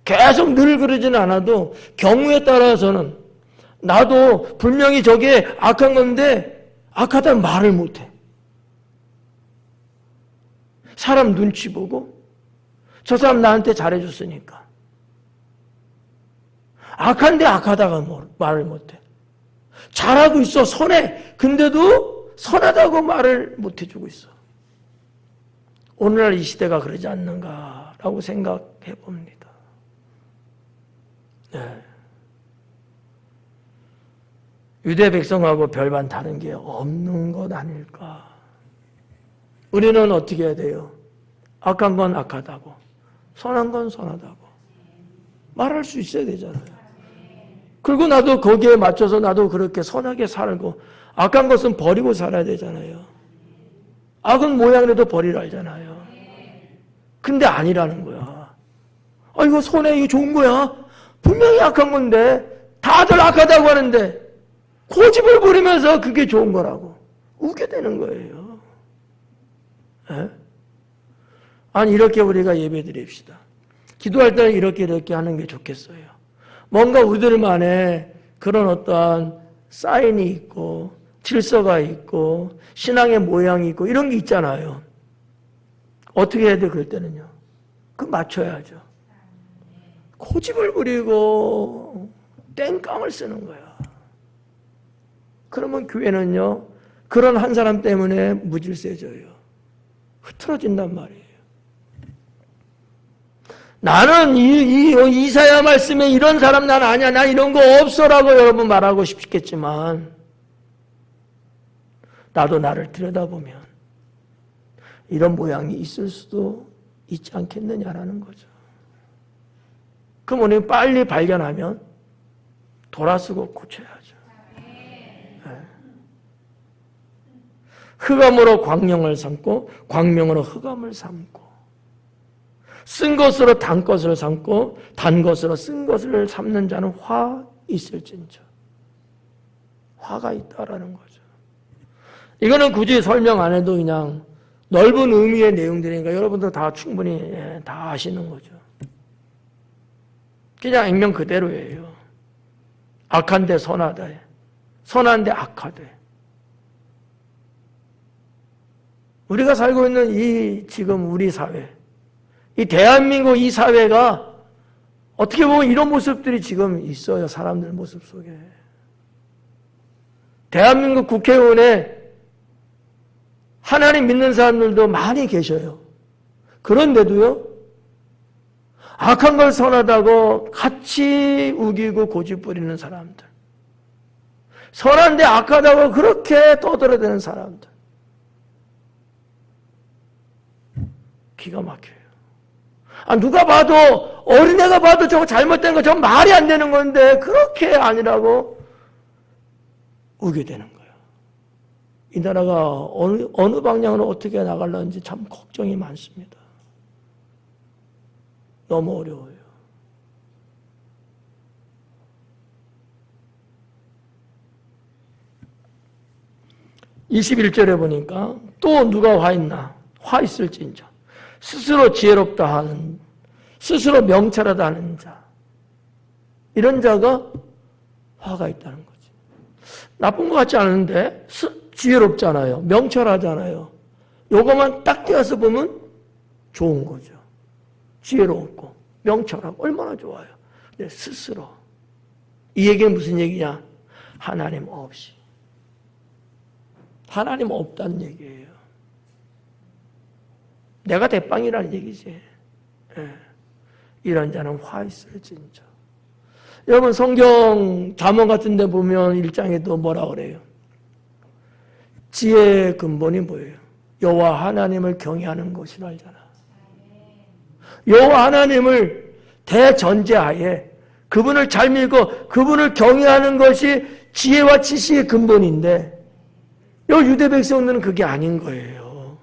계속 늘 그러지는 않아도 경우에 따라서는 나도 분명히 저게 악한 건데 악하다는 말을 못해. 사람 눈치 보고 저 사람 나한테 잘해줬으니까. 악한데 악하다가 말을 못해. 잘하고 있어, 선해. 근데도 선하다고 말을 못해주고 있어. 오늘날 이 시대가 그러지 않는가라고 생각해 봅니다. 네. 유대 백성하고 별반 다른 게 없는 것 아닐까. 우리는 어떻게 해야 돼요? 악한 건 악하다고, 선한 건 선하다고 말할 수 있어야 되잖아요. 그리고 나도 거기에 맞춰서 나도 그렇게 선하게 살고 악한 것은 버리고 살아야 되잖아요. 악은 모양이라도 버리라 알잖아요. 근데 아니라는 거야. 아, 이거 손해, 이거 좋은 거야. 분명히 악한 건데 다들 악하다고 하는데 고집을 부리면서 그게 좋은 거라고 웃게 되는 거예요. 에? 아니 이렇게 우리가 예배 드립시다. 기도할 때는 이렇게 하는 게 좋겠어요. 뭔가 우리들만의 그런 어떠한 사인이 있고 질서가 있고 신앙의 모양이 있고 이런 게 있잖아요. 어떻게 해야 돼 그럴 때는요? 그 맞춰야죠. 고집을 부리고 땡깡을 쓰는 거야. 그러면 교회는요 그런 한 사람 때문에 무질서해져요. 흐트러진단 말이에요. 나는 이사야 말씀에 이런 사람 난 아니야. 나 이런 거 없어라고 여러분 말하고 싶겠지만 나도 나를 들여다보면 이런 모양이 있을 수도 있지 않겠느냐라는 거죠. 그럼 우리는 빨리 발견하면 돌아서고 고쳐야죠. 네. 흑암으로 광명을 삼고 광명으로 흑암을 삼고 쓴 것으로 단 것을 삼고 단 것으로 쓴 것을 삼는 자는 화 있을진저. 화가 있다라는 거죠. 이거는 굳이 설명 안 해도 그냥 넓은 의미의 내용들이니까 여러분들 다 충분히 다 아시는 거죠. 그냥 액면 그대로예요. 악한데 선하다. 선한데 악하대. 우리가 살고 있는 이 지금 우리 사회, 이 대한민국 이 사회가 어떻게 보면 이런 모습들이 지금 있어요. 사람들 모습 속에. 대한민국 국회의원에 하나님 믿는 사람들도 많이 계셔요. 그런데도요, 악한 걸 선하다고 같이 우기고 고집 부리는 사람들. 선한데 악하다고 그렇게 떠들어대는 사람들. 기가 막혀요. 아, 누가 봐도, 어린애가 봐도 저거 잘못된 거, 저거 말이 안 되는 건데, 그렇게 아니라고 우게 되는 거예요. 이 나라가 어느 방향으로 어떻게 나가려는지 참 걱정이 많습니다. 너무 어려워요. (21절에) 보니까 또 누가 화 있나? 화 있을진저. 스스로 지혜롭다 하는, 스스로 명철하다 하는 자. 이런 자가 화가 있다는 거지. 나쁜 것 같지 않은데 지혜롭잖아요. 명철하잖아요. 요거만 딱 떼어서 보면 좋은 거죠. 지혜롭고 명철하고 얼마나 좋아요. 근데 스스로. 이 얘기는 무슨 얘기냐? 하나님 없이. 하나님 없다는 얘기예요. 내가 대빵이라는 얘기지. 예. 이런 자는 화 있을진저. 여러분 성경 잠언 같은 데 보면 1장에도 뭐라 그래요? 지혜의 근본이 뭐예요? 여호와 하나님을 경외하는 것이라 하잖아. 여호와 하나님을 대전제하에 그분을 잘 믿고 그분을 경외하는 것이 지혜와 지식의 근본인데 요 유대 백성들은 그게 아닌 거예요.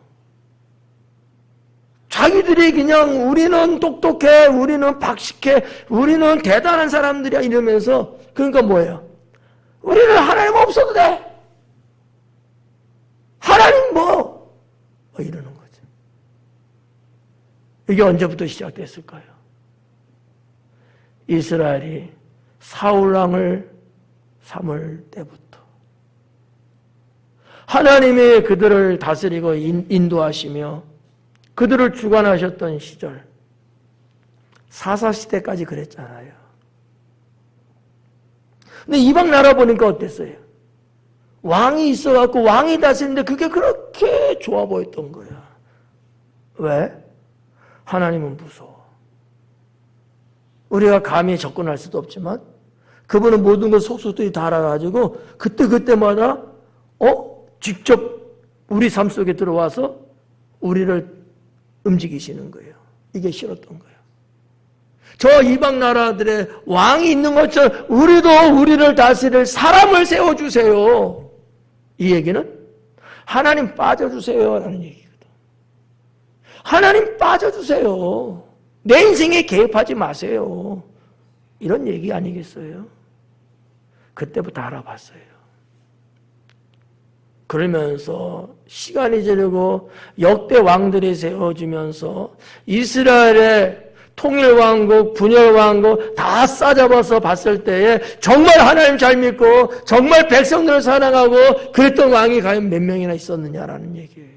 자기들이 그냥 우리는 똑똑해, 우리는 박식해, 우리는 대단한 사람들이야 이러면서 그러니까 뭐예요? 우리는 하나님 없어도 돼. 하나님 뭐 이러는 거죠. 이게 언제부터 시작됐을까요? 이스라엘이 사울왕을 삼을 때부터 하나님이 그들을 다스리고 인도하시며 그들을 주관하셨던 시절 사사시대까지 그랬잖아요. 근데 이방 나라 보니까 어땠어요? 왕이 있어갖고 왕이 다스리는데 그게 그렇게 좋아 보였던 거야. 왜? 하나님은 무서워. 우리가 감히 접근할 수도 없지만 그분은 모든 걸 속속들이 다 알아가지고 그때마다 직접 우리 삶 속에 들어와서 우리를 움직이시는 거예요. 이게 싫었던 거예요. 저 이방 나라들의 왕이 있는 것처럼 우리도 우리를 다스릴 사람을 세워주세요. 이 얘기는 하나님 빠져주세요 라는 얘기거든. 하나님 빠져주세요. 내 인생에 개입하지 마세요. 이런 얘기 아니겠어요? 그때부터 알아봤어요. 그러면서 시간이 지르고 역대 왕들이 세워지면서 이스라엘의 통일왕국, 분열왕국 다 싸잡아서 봤을 때에 정말 하나님 잘 믿고 정말 백성들을 사랑하고 그랬던 왕이 과연 몇 명이나 있었느냐라는 얘기예요.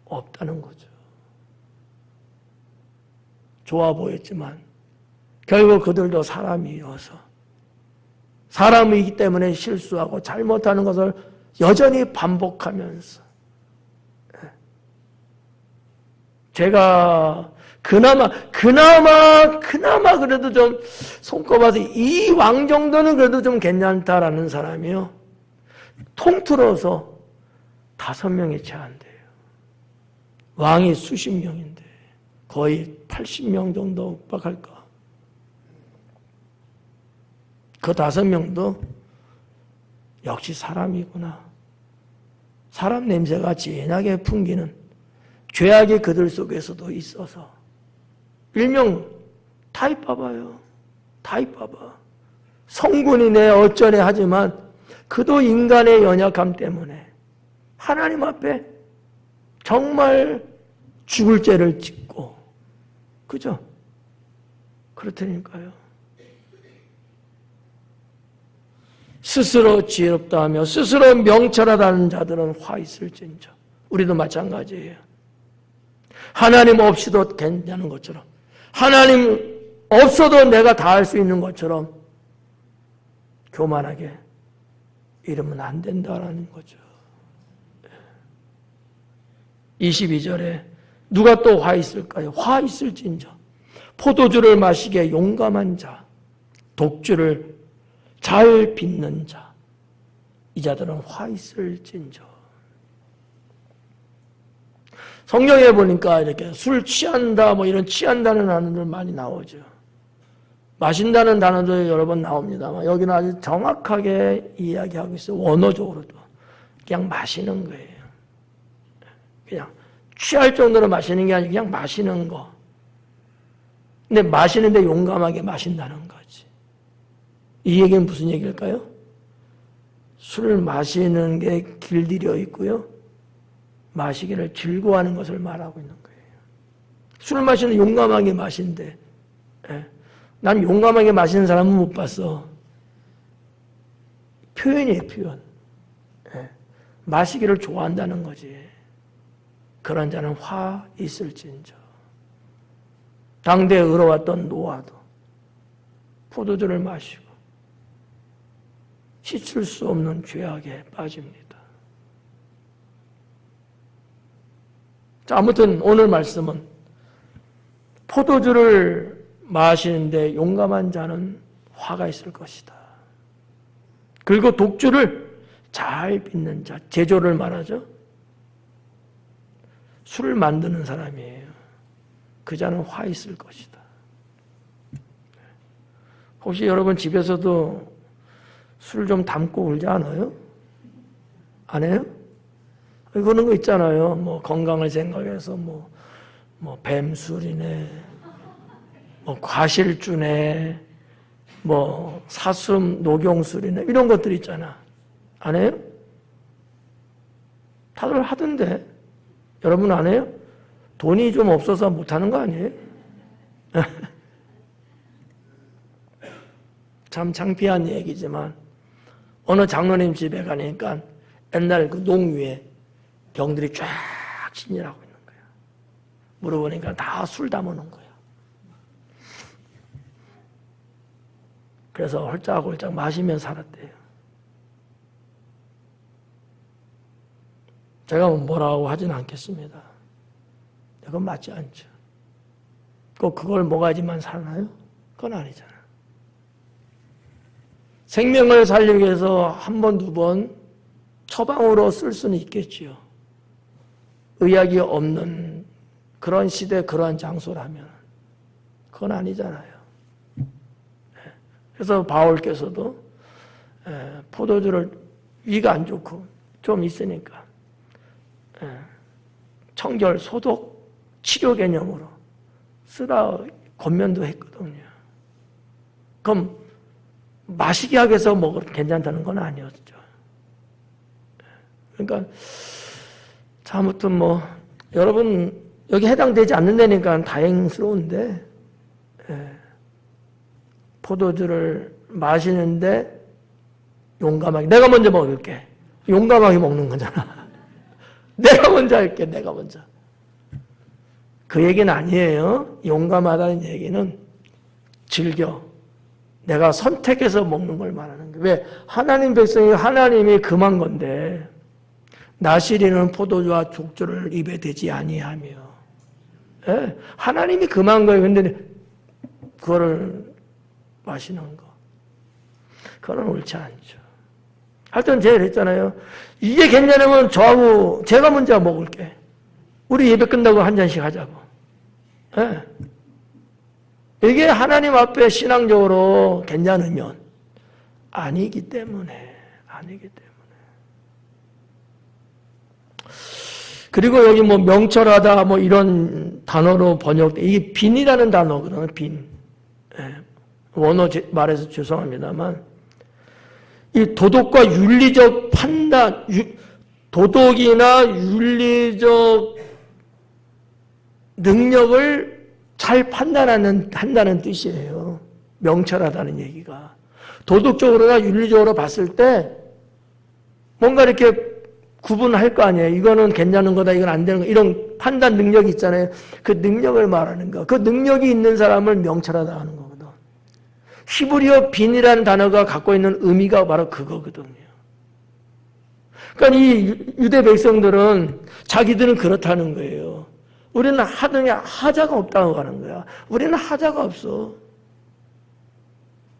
없다는 거죠. 좋아 보였지만 결국 그들도 사람이어서 사람이기 때문에 실수하고 잘못하는 것을 여전히 반복하면서 제가 그나마 그래도 좀 손꼽아서 이 왕 정도는 그래도 좀 괜찮다라는 사람이요. 통틀어서 5명이 채 안 돼요. 왕이 수십 명인데 거의 80명 정도 윽박할까. 그 5명도 역시 사람이구나. 사람 냄새가 진하게 풍기는 죄악이 그들 속에서도 있어서 일명 타입바바요. 타입바바. 성군이네 어쩌네 하지만 그도 인간의 연약함 때문에 하나님 앞에 정말 죽을 죄를 짓고 그죠? 그렇다니까요. 스스로 지혜롭다 하며 스스로 명철하다는 자들은 화 있을진저. 우리도 마찬가지예요. 하나님 없이도 괜찮은 것처럼 하나님 없어도 내가 다 할 수 있는 것처럼 교만하게 이러면 안 된다라는 거죠. 22절에 누가 또 화 있을까요? 화 있을진저. 포도주를 마시기에 용감한 자, 독주를 잘 빚는 자, 이 자들은 화 있을진저. 성경에 보니까 이렇게 술 취한다, 뭐 이런 취한다는 단어들 많이 나오죠. 마신다는 단어도 여러 번 나옵니다만 여기는 아주 정확하게 이야기하고 있어요. 원어적으로도. 그냥 마시는 거예요. 그냥 취할 정도로 마시는 게 아니고 그냥 마시는 거. 근데 마시는데 용감하게 마신다는 거지. 이 얘기는 무슨 얘기일까요? 술을 마시는 게 길들여 있고요. 마시기를 즐거워하는 것을 말하고 있는 거예요. 술을 마시는 용감하게 마신대. 난 용감하게 마시는 사람은 못 봤어. 표현이에요, 표현. 마시기를 좋아한다는 거지. 그런 자는 화 있을진저. 당대에 의로웠던 노아도 포도주를 마시고 씻을 수 없는 죄악에 빠집니다. 자, 아무튼 오늘 말씀은 포도주를 마시는데 용감한 자는 화가 있을 것이다. 그리고 독주를 잘 빚는 자, 제조를 말하죠. 술을 만드는 사람이에요. 그 자는 화 있을 것이다. 혹시 여러분 집에서도 술 좀 담고 울지 않아요? 안 해요? 그런 거 있잖아요. 뭐 건강을 생각해서 뭐 뱀술이네, 뭐 과실주네, 뭐 사슴 녹용술이네, 이런 것들 있잖아. 안 해요? 다들 하던데. 여러분 안 해요? 돈이 좀 없어서 못하는 거 아니에요? 참 창피한 얘기지만 어느 장로님 집에 가니까 옛날 그 농위에 병들이 쫙 진열하고 있는 거야. 물어보니까 다 술 담아놓은 거야. 그래서 홀짝홀짝 마시며 살았대요. 제가 뭐라고 하진 않겠습니다. 그건 맞지 않죠. 꼭 그걸 먹어야지만 살아나요? 그건 아니잖아. 생명을 살리기 위해서 한 번, 두 번 처방으로 쓸 수는 있겠지요. 의학이 없는 그런 시대, 그러한 장소라면 그건 아니잖아요. 그래서 바울께서도 포도주를 위가 안 좋고 좀 있으니까 청결, 소독, 치료 개념으로 쓰라 권면도 했거든요. 그럼 마시게 하기 위해서 먹어도 괜찮다는 건 아니었죠. 그러니까 아무튼 뭐 여러분 여기 해당되지 않는 데니까 다행스러운데 포도주를 마시는데 용감하게 내가 먼저 먹을게. 용감하게 먹는 거잖아. 내가 먼저 할게. 내가 먼저. 그 얘기는 아니에요. 용감하다는 얘기는 즐겨. 내가 선택해서 먹는 걸 말하는 거예요. 왜? 하나님 백성이 하나님이 금한 건데 나시리는 포도주와 족주를 입에 대지 아니하며 예? 하나님이 금한 거예요. 근데 그거를 마시는 거 그거는 옳지 않죠. 하여튼 제가 그랬잖아요. 이게 괜찮으면 저하고 제가 먼저 먹을게. 우리 예배 끝나고 한 잔씩 하자고. 예? 이게 하나님 앞에 신앙적으로 괜찮으면 아니기 때문에. 그리고 여기 뭐 명철하다 뭐 이런 단어로 번역돼. 이게 빈이라는 단어거든요. 빈. 원어 말해서 죄송합니다만 이 도덕과 윤리적 판단, 도덕이나 윤리적 능력을 잘 한다는 뜻이에요. 명철하다는 얘기가. 도덕적으로나 윤리적으로 봤을 때 뭔가 이렇게 구분할 거 아니에요. 이거는 괜찮은 거다, 이건 안 되는 거. 이런 판단 능력이 있잖아요. 그 능력을 말하는 거. 그 능력이 있는 사람을 명철하다 하는 거거든. 히브리어 빈이라는 단어가 갖고 있는 의미가 바로 그거거든요. 그러니까 이 유대 백성들은 자기들은 그렇다는 거예요. 우리는 하등에 하자가 없다고 하는 거야. 우리는 하자가 없어.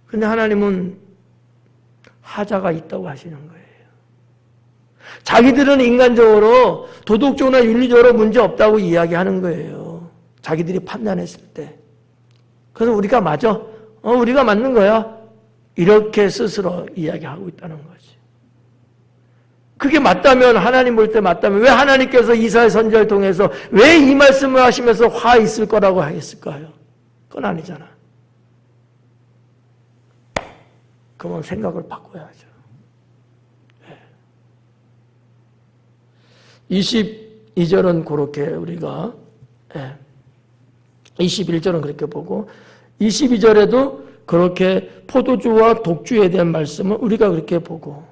근데 하나님은 하자가 있다고 하시는 거예요. 자기들은 인간적으로 도덕적으로나 윤리적으로 문제 없다고 이야기하는 거예요. 자기들이 판단했을 때. 그래서 우리가 맞아. 우리가 맞는 거야. 이렇게 스스로 이야기하고 있다는 거지. 그게 맞다면 하나님 볼 때 맞다면 왜 하나님께서 이사야 선지자를 통해서 왜 이 말씀을 하시면서 화 있을 거라고 하겠을까요? 그건 아니잖아. 그러면 생각을 바꿔야죠. 22절은 그렇게 우리가 21절은 그렇게 보고 22절에도 그렇게 포도주와 독주에 대한 말씀을 우리가 그렇게 보고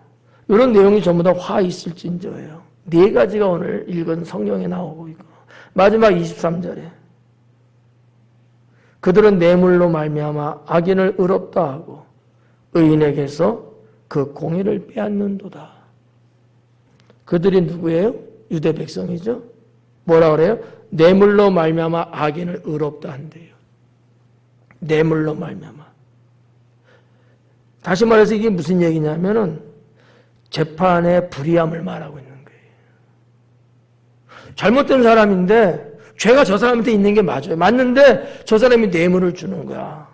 이런 내용이 전부 다 화 있을진저예요. 네 가지가 오늘 읽은 성경에 나오고 있고 마지막 23절에 그들은 뇌물로 말미암아 악인을 의롭다 하고 의인에게서 그 공의를 빼앗는도다. 그들이 누구예요? 유대 백성이죠. 뭐라 그래요? 뇌물로 말미암아 악인을 의롭다 한대요. 뇌물로 말미암아. 다시 말해서 이게 무슨 얘기냐면은 재판의 불이함을 말하고 있는 거예요. 잘못된 사람인데 죄가 저 사람한테 있는 게 맞아요. 맞는데 저 사람이 뇌물을 주는 거야.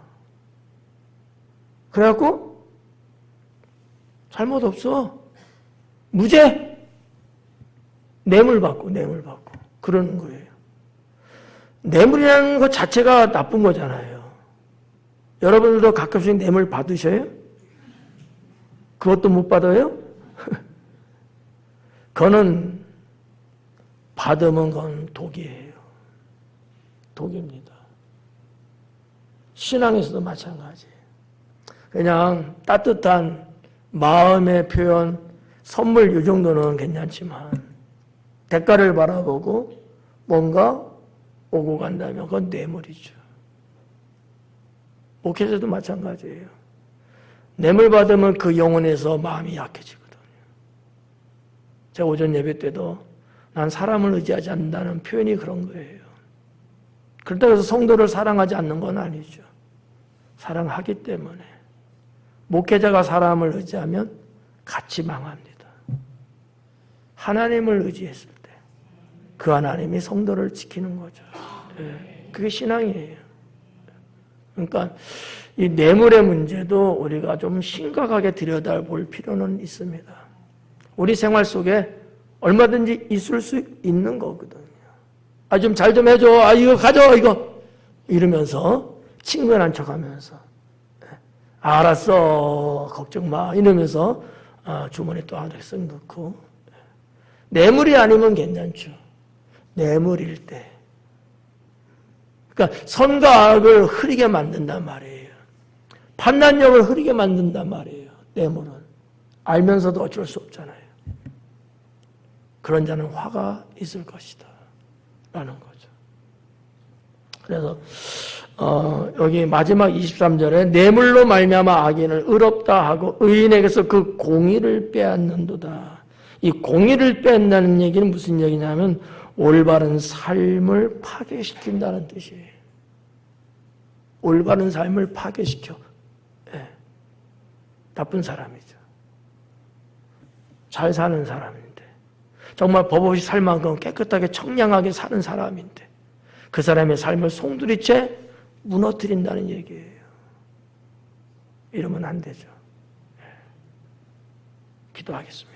그래갖고 잘못 없어. 무죄. 뇌물 받고 그러는 거예요. 뇌물이라는 것 자체가 나쁜 거잖아요. 여러분들도 가끔씩 뇌물 받으셔요? 그것도 못 받아요? 그거는 받으면 그건 독이에요. 독입니다. 신앙에서도 마찬가지예요. 그냥 따뜻한 마음의 표현, 선물 이 정도는 괜찮지만 대가를 바라보고 뭔가 오고 간다면 그건 뇌물이죠. 목회자도 마찬가지예요. 뇌물 받으면 그 영혼에서 마음이 약해지거든요. 제가 오전 예배 때도 난 사람을 의지하지 않는다는 표현이 그런 거예요. 그렇다고 해서 성도를 사랑하지 않는 건 아니죠. 사랑하기 때문에. 목회자가 사람을 의지하면 같이 망합니다. 하나님을 의지했을 때 그 하나님이 성도를 지키는 거죠. 그게 신앙이에요. 그러니까 이 뇌물의 문제도 우리가 좀 심각하게 들여다볼 필요는 있습니다. 우리 생활 속에 얼마든지 있을 수 있는 거거든요. 아, 좀 잘 좀 해줘. 아, 이거 가져, 이거. 이러면서 친근한 척 하면서. 알았어. 걱정 마. 이러면서 주머니에 또 하나씩 쓱 넣고. 뇌물이 아니면 괜찮죠. 뇌물일 때. 그러니까 선과 악을 흐리게 만든단 말이에요. 판단력을 흐리게 만든단 말이에요. 뇌물은. 알면서도 어쩔 수 없잖아요. 그런 자는 화가 있을 것이다. 라는 거죠. 그래서 여기 마지막 23절에 뇌물로 말미암아 악인을 의롭다 하고 의인에게서 그 공의를 빼앗는도다. 이 공의를 빼앗는다는 얘기는 무슨 얘기냐면 올바른 삶을 파괴시킨다는 뜻이에요. 올바른 삶을 파괴시켜. 네. 나쁜 사람이죠. 잘 사는 사람인데 정말 법 없이 살 만큼 깨끗하게 청량하게 사는 사람인데 그 사람의 삶을 송두리째 무너뜨린다는 얘기예요. 이러면 안 되죠. 네. 기도하겠습니다.